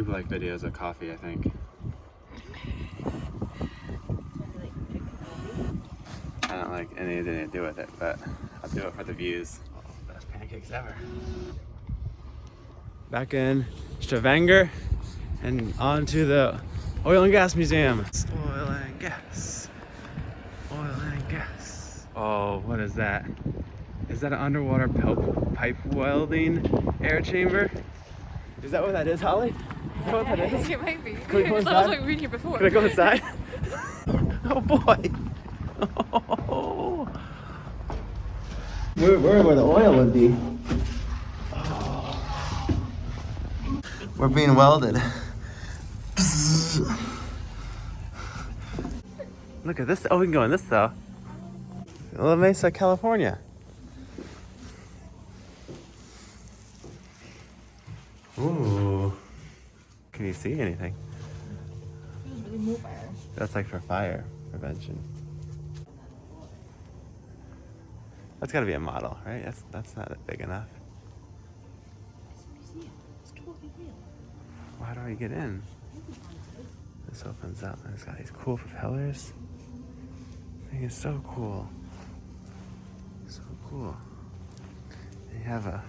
People like videos of coffee, I think. I don't like anything to do with it, but I'll do it for the views. Oh, best pancakes ever. Back in Stavanger and on to the Oil and Gas Museum. Oil and gas. Oil and gas. Oh, what is that? Is that an underwater pipe welding air chamber? Is that what that is, Holly? Is that what that is? It might be. Can we go I inside? was like reading it before. Can I go inside? Oh boy. Oh. We're where the oil would be. Oh. We're being welded. Look at this. Oh, we can go in this though. La Mesa, California. Ooh. Can you see anything? It's really mobile. That's like for fire prevention. That's gotta be a model, right? That's not big enough. It's a museum. It's totally real. Well, how do I get in? This opens up and it's got these cool propellers. I think it's so cool. So cool. And you have a...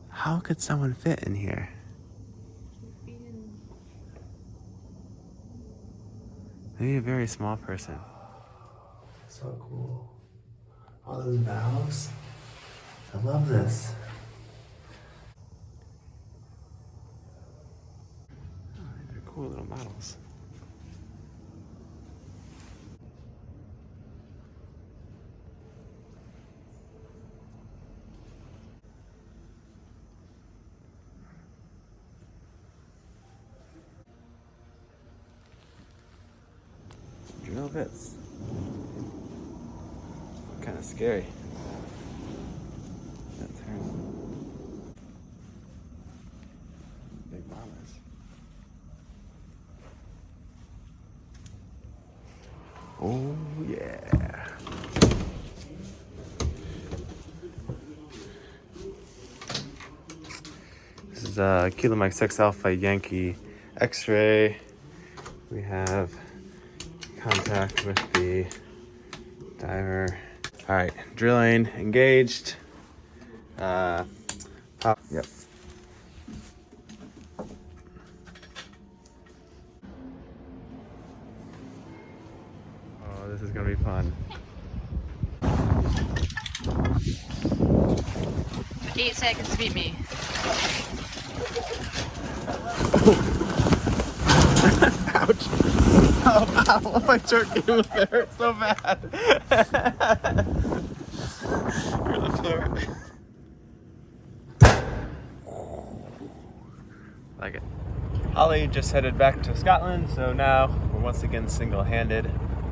How could someone fit in here? Maybe a very small person. So cool. All those valves. I love this. Oh, they're cool little models. Drill bits. Kind of scary. That turn. Big bombers. Oh yeah. This is Kilo Mike 6 Alpha Yankee X-ray. We have contact with the diver. All right, drilling engaged. Pop. Yep. Oh, this is gonna be fun. 8 seconds to beat me. Ouch. Oh, ow, my jerky was there. It's so bad. You're on the floor. Like it. Holly just headed back to Scotland, so now we're once again single-handed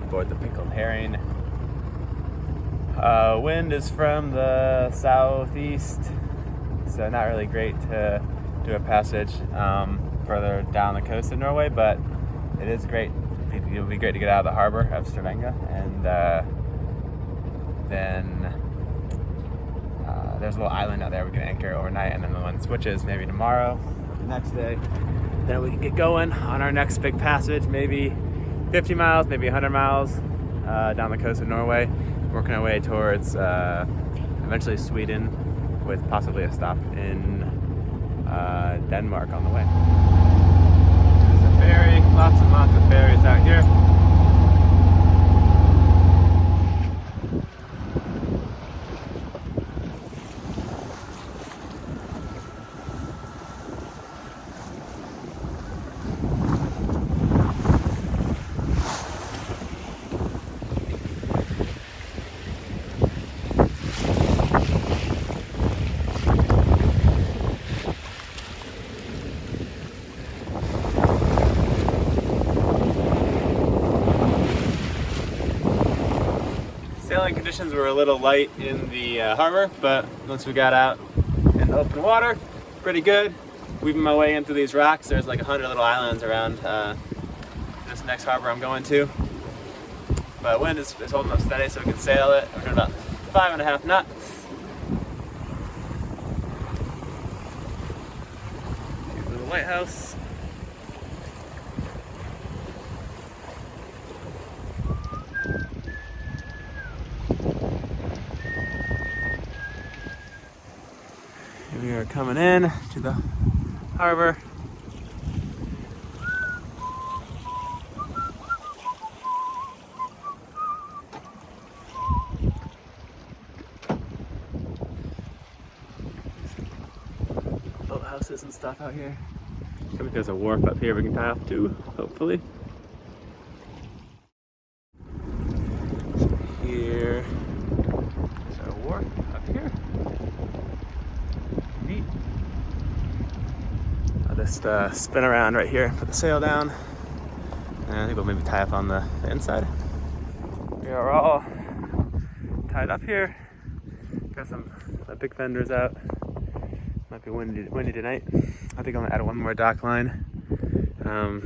aboard the pickled herring. Wind is from the southeast, so not really great to do a passage further down the coast of Norway, but it is great. It would be great to get out of the harbor of Stavanger, and then there's a little island out there we can anchor overnight, and then the one switches maybe tomorrow, the next day. Then we can get going on our next big passage, maybe 50 miles, maybe 100 miles down the coast of Norway, working our way towards eventually Sweden, with possibly a stop in Denmark on the way. There's a ferry, lots and lots of ferries out here. Sailing conditions were a little light in the harbor, but once we got out in the open water, pretty good. Weaving my way in through these rocks. There's like 100 little islands around this next harbor I'm going to. But wind is holding up steady, so we can sail it. We're doing about 5.5 knots. Here's the little lighthouse. are coming in to the harbor. Boathouses and stuff out here. I think there's a wharf up here we can tie off to, hopefully. So here is our wharf up here. Neat. I'll just spin around right here, put the sail down, and I think we'll maybe tie up on the inside. We are all tied up here. Got some big fenders out. Might be windy tonight. I think I'm gonna add one more dock line. Going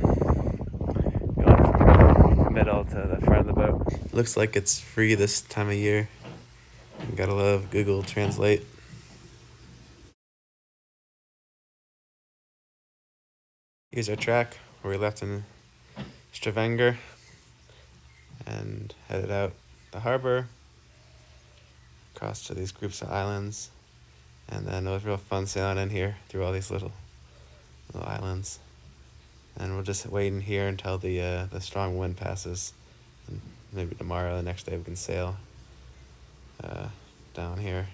from the middle to the front of the boat. Looks like it's free this time of year. You gotta love Google Translate. Here's our track where we left in Stavanger and headed out the harbor, across to these groups of islands, and then it was real fun sailing in here through all these little islands. And we'll just wait in here until the strong wind passes, and maybe tomorrow, the next day, we can sail down here,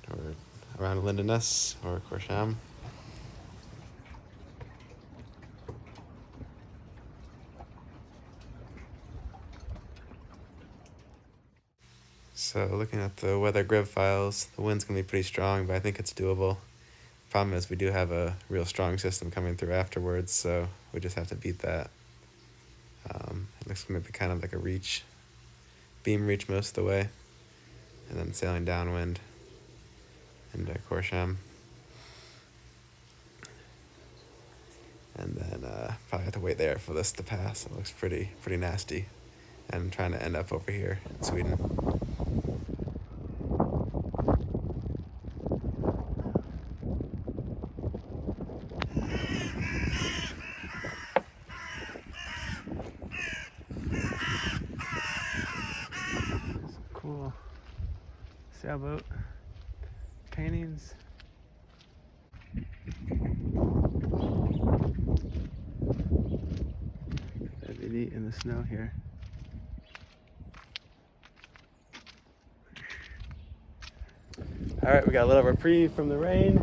or around Linderness or Korshamn. So looking at the weather grid files, the wind's going to be pretty strong, but I think it's doable. Problem is we do have a real strong system coming through afterwards, so we just have to beat that. It looks going to be kind of like a reach, beam reach most of the way, and then sailing downwind into Korshamn. And then probably have to wait there for this to pass. It looks pretty nasty. And I'm trying to end up over here in Sweden. Cool sailboat paintings. That'd be neat in the snow here. Alright, we got a little reprieve from the rain,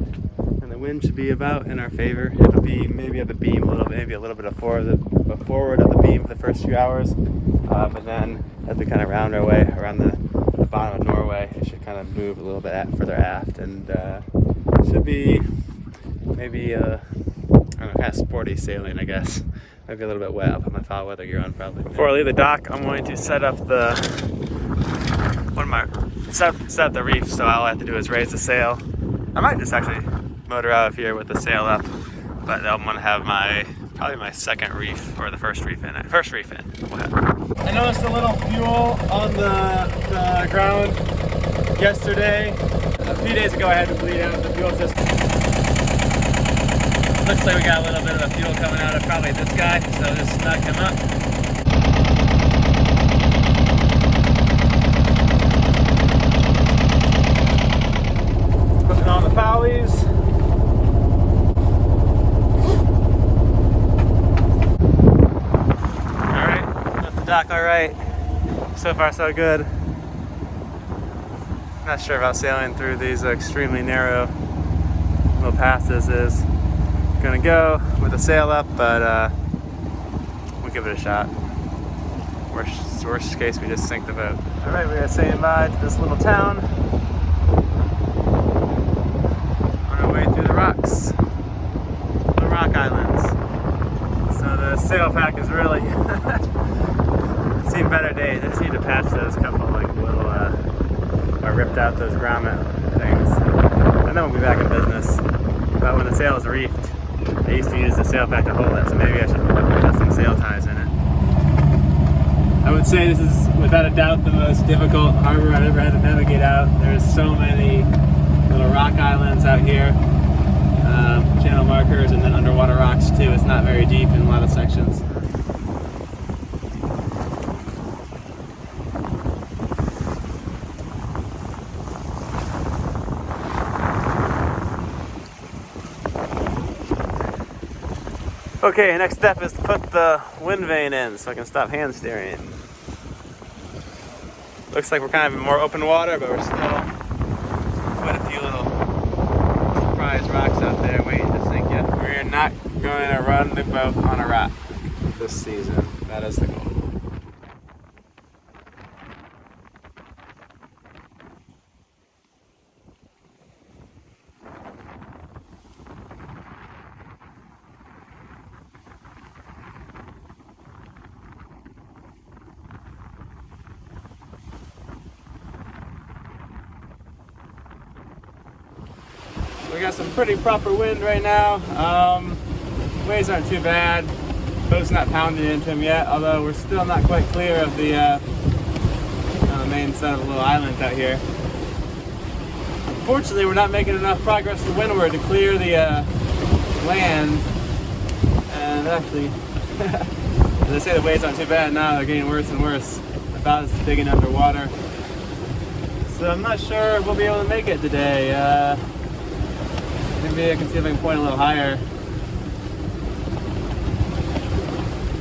and the wind should be about in our favor. It'll be maybe at the beam a little bit, maybe a little bit of forward of the beam for the first few hours, but then as we kind of round our way around the bottom of Norway, it should kind of move a little bit further aft, and should be maybe I don't know, kind of sporty sailing, I guess. Maybe a little bit wet. I'll put my foul weather gear on probably. Before I leave the dock, I'm going to set up set up the reef, so all I have to do is raise the sail. I might just actually motor out of here with the sail up, but I'm gonna have probably my second reef, or the first reef in. I noticed a little fuel on the ground yesterday. A few days ago I had to bleed out the fuel system. Looks like we got a little bit of a fuel coming out of probably this guy, so just snug him up. On the Follies. Alright, left the dock alright. So far so good. Not sure about sailing through these extremely narrow little passes is. Gonna go with the sail up, but we'll give it a shot. Worst case, we just sink the boat. Alright, we are saying bye to this little town. The rock islands. So the sail pack is really seen better days. I just need to patch those couple like little I ripped out those grommet things, and then we'll be back in business. But when the sail is reefed, I used to use the sail pack to hold it, so maybe I should put some sail ties in it. I would say this is without a doubt the most difficult harbor I've ever had to navigate out. There's so many little rock islands out here. Channel markers, and then underwater rocks too. It's not very deep in a lot of sections. Okay, next step is to put the wind vane in so I can stop hand steering. Looks like we're kind of in more open water, but we're still quite a few little surprise rocks out there waiting to sink you. We're not going to run the boat on a rock this season. That is the goal. We got some pretty proper wind right now. Waves aren't too bad. Boat's not pounding into them yet, although we're still not quite clear of the main set of the little islands out here. Unfortunately, we're not making enough progress to windward to clear the land. And actually, as I say, the waves aren't too bad now. They're getting worse and worse. About as digging underwater. So I'm not sure we'll be able to make it today. Maybe I can see if I can point a little higher.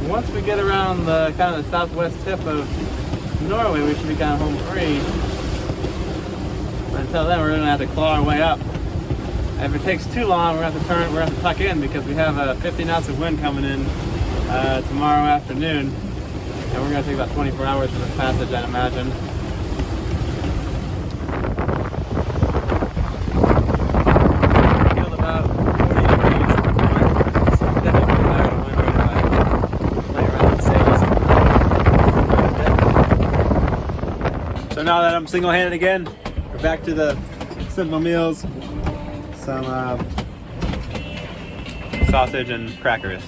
Once we get around the kind of the southwest tip of Norway, we should be kind of home free. But until then, we're gonna have to claw our way up. If it takes too long, we're gonna have to tuck in because we have a 50 knots of wind coming in tomorrow afternoon, and we're gonna take about 24 hours for this passage, I'd imagine. So now that I'm single-handed again, we're back to the simple meals. Some sausage and crackers.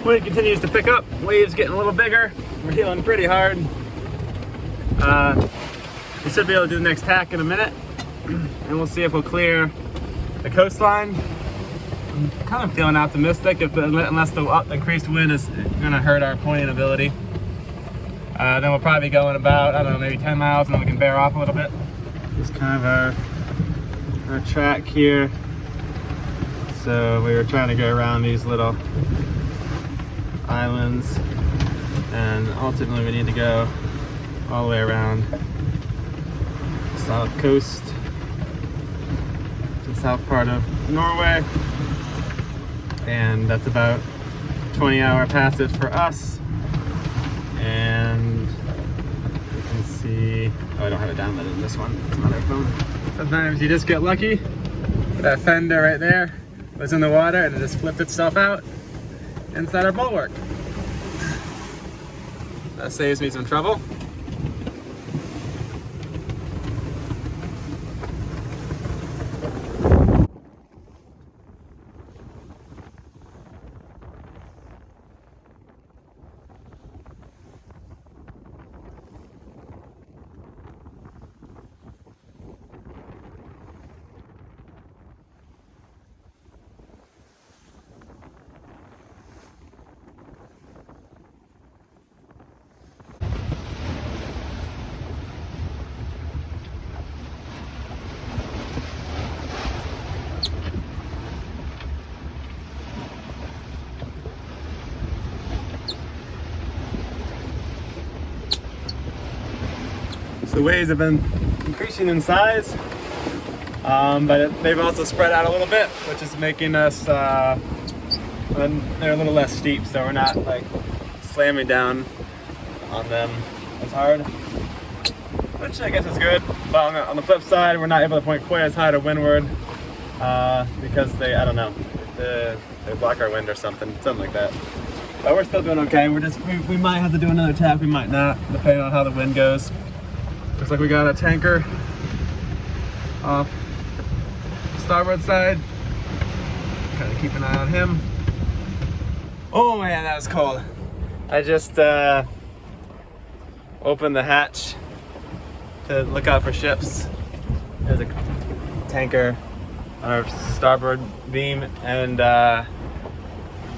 Wind continues to pick up, waves getting a little bigger. We're heeling pretty hard. We should be able to do the next tack in a minute, and we'll see if we'll clear the coastline. I'm kind of feeling optimistic, unless the increased wind is going to hurt our pointing ability. Then we'll probably be going about, I don't know, maybe 10 miles, and then we can bear off a little bit. This is kind of our track here. So we were trying to go around these little islands, and ultimately we need to go all the way around the south coast to the south part of Norway, and that's about 20-hour passage for us. And you can see, oh, I don't have it downloaded in this one, it's my other phone. Sometimes you just get lucky. That fender right there was in the water and it just flipped itself out inside our bulwark. That saves me some trouble. So the waves have been increasing in size, but they've also spread out a little bit, which is making us, they're a little less steep, so we're not like slamming down on them as hard, which I guess is good. But on the flip side, we're not able to point quite as high to windward because they, I don't know, they block our wind or something like that. But we're still doing okay. We might have to do another tap, we might not, depending on how the wind goes. Looks like we got a tanker off starboard side. Kind of keep an eye on him. Oh man, that was cold. I just open the hatch to look out for ships. There's a tanker on our starboard beam, and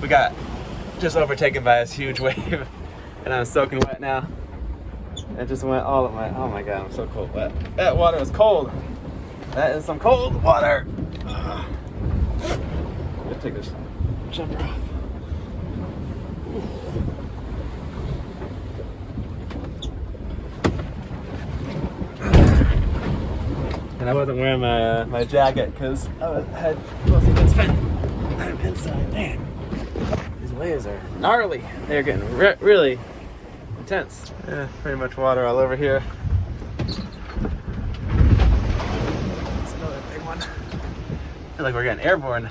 we got just overtaken by this huge wave, and I'm soaking wet now. It just went all of my, oh my god, I'm so cold wet. That water is cold. That is some cold water. Ugh. Let's take this jumper off. And I wasn't wearing my my jacket because I had mostly been spent. I'm inside. Man, these waves are gnarly. They're getting really intense. Yeah, pretty much water all over here. It's another big one. I feel like we're getting airborne.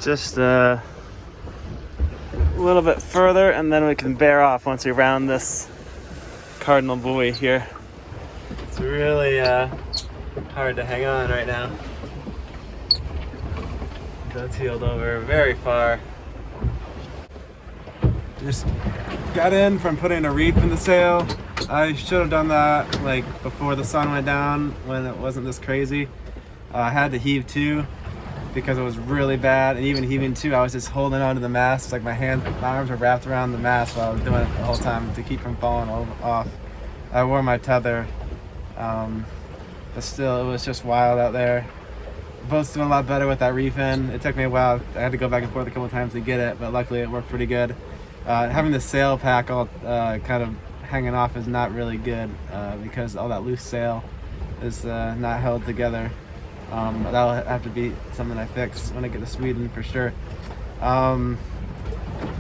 Just a little bit further, and then we can bear off once we round this cardinal buoy here. It's really hard to hang on right now. That's heeled over very far. Just got in from putting a reef in the sail. I should have done that like before the sun went down when it wasn't this crazy. I had to heave to because it was really bad, and even heaving to, I was just holding onto the mast. Like my arms were wrapped around the mast while I was doing it the whole time to keep from falling off. I wore my tether, but still, it was just wild out there. Boat's doing a lot better with that reef in. It took me a while. I had to go back and forth a couple times to get it, but luckily it worked pretty good. Having the sail pack all kind of hanging off is not really good because all that loose sail is not held together. That'll have to be something I fix when I get to Sweden for sure.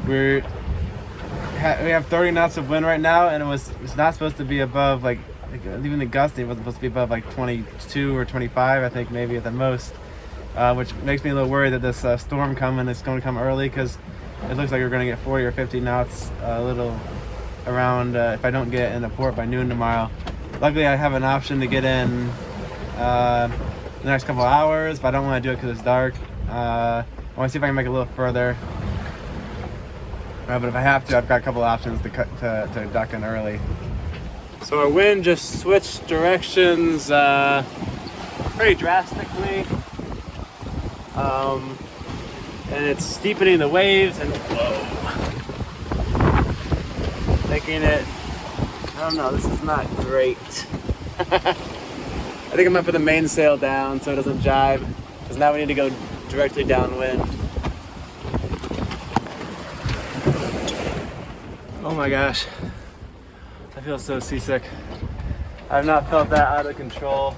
We have 30 knots of wind right now, and it's not supposed to be above like even the gusty wasn't supposed to be above like 22 or 25, I think maybe at the most, which makes me a little worried that this storm coming is going to come early, because it looks like we're going to get 40 or 50 knots a little around if I don't get into port by noon tomorrow. Luckily, I have an option to get in the next couple of hours, but I don't want to do it because it's dark. I want to see if I can make it a little further. But if I have to, I've got a couple of options to duck in early. So our wind just switched directions pretty drastically. And it's steepening the waves and making it, I don't know, this is not great. I think I'm gonna put the mainsail down so it doesn't jibe, because now we need to go directly downwind. Oh my gosh, I feel so seasick. I've not felt that out of control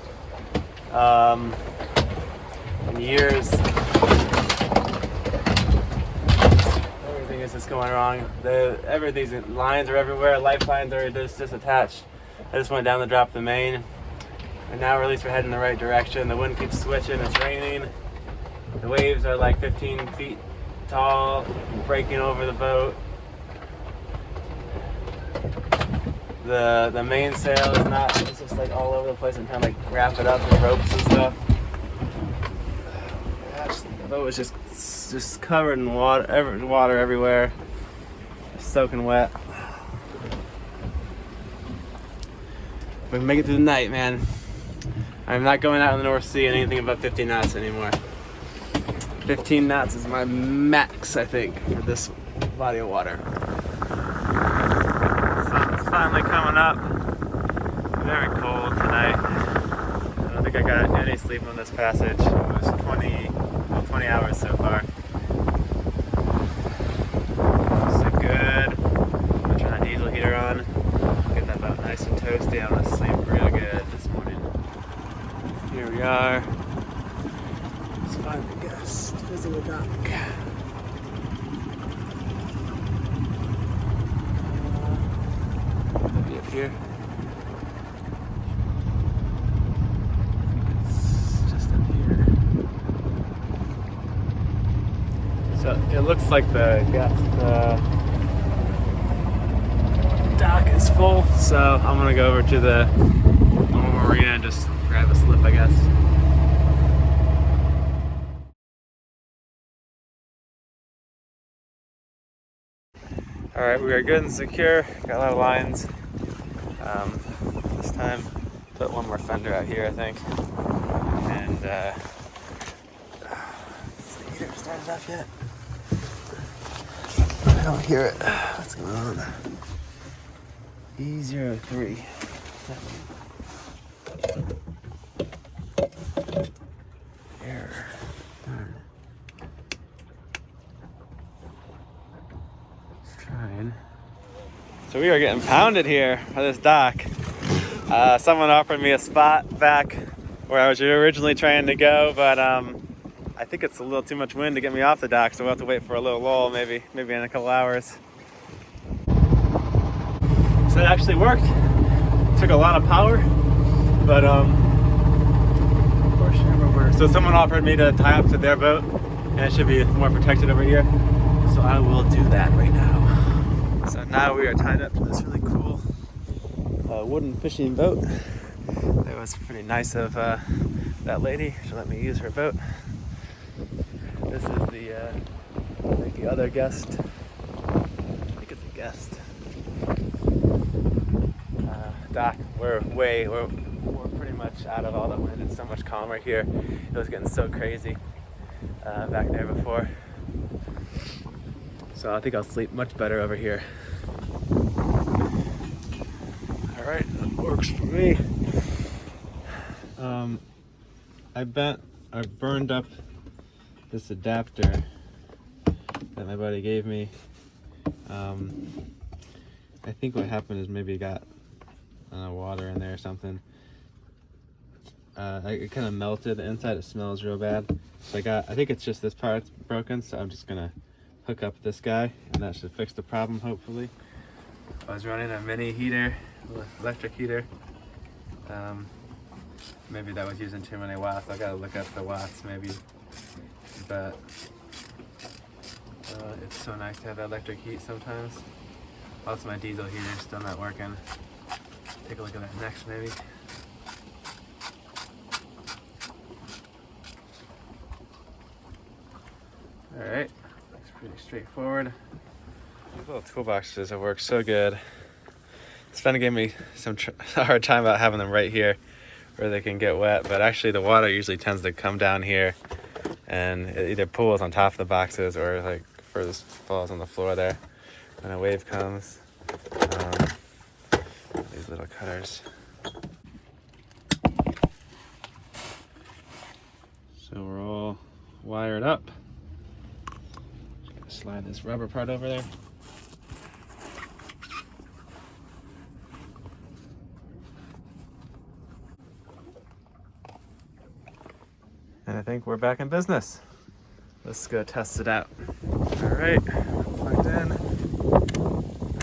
in years. Everything is just going wrong. Everything's lines are everywhere. Lifelines are just attached. I just went down to drop the main, and now at least we're heading in the right direction. The wind keeps switching. It's raining. The waves are like 15 feet tall, breaking over the boat. The mainsail is not, it's just like all over the place. I'm trying to like wrap it up with ropes and stuff. Gosh, the boat was just covered in water everywhere. Soaking wet. If we can make it through the night, man. I'm not going out in the North Sea at anything above 15 knots anymore. 15 knots is my max, I think, for this body of water. Sun's finally coming up. Very cold tonight. I don't think I got any sleep on this passage. It was 20 hours so far. So good. I'm gonna turn that diesel heater on. Get that boat nice and toasty. I'm gonna sleep real good this morning. Here we are. Let's find the guest visiting the dock. Maybe up here. It's just up here. So it looks like the dock is full, so I'm gonna go over to the marina and just grab a slip, I guess. All right, we are good and secure. Got a lot of lines. This time, put one more fender out here, I think. And is the heater started up yet? I don't hear it. What's going on? E03. Error. Darn. Let's try. So we are getting pounded here by this dock. Someone offered me a spot back where I was originally trying to go, but I think it's a little too much wind to get me off the dock, so we'll have to wait for a little lull, maybe in a couple hours. So it actually worked. It took a lot of power, but Korshamn works. So someone offered me to tie up to their boat, and it should be more protected over here. So I will do that right now. So now we are tied up to this really cool wooden fishing boat. That was pretty nice of that lady. She let me use her boat. This is the other guest. I think it's a guest. Dock. We're pretty much out of all the wind. It's so much calmer here. It was getting so crazy back there before. So I think I'll sleep much better over here. All right, that works for me. I burned up this adapter that my buddy gave me. I think what happened is maybe it got water in there or something. It kind of melted the inside. It smells real bad. So I think it's just this part's broken, so I'm just gonna hook up this guy and that should fix the problem, hopefully. I was running a mini heater, electric heater. Maybe that was using too many watts. I gotta look up the watts maybe, but it's so nice to have electric heat sometimes. Also, my diesel heater is still not working. Take a look at that next maybe. All right, looks pretty straightforward. These little toolboxes have worked so good. Sven gave me a hard time about having them right here where they can get wet, but actually the water usually tends to come down here and it either pools on top of the boxes or like furthest falls on the floor there when a wave comes. These little cutters. So we're all wired up. Just gonna slide this rubber part over there. And I think we're back in business. Let's go test it out. All right, plugged in.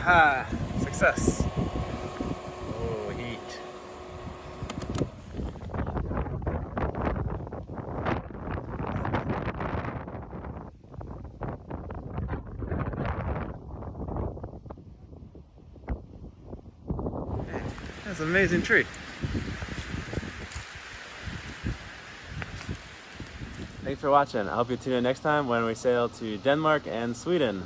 Ha, success. Oh, heat. That's an amazing tree. Thanks for watching. I hope you tune in next time when we sail to Denmark and Sweden.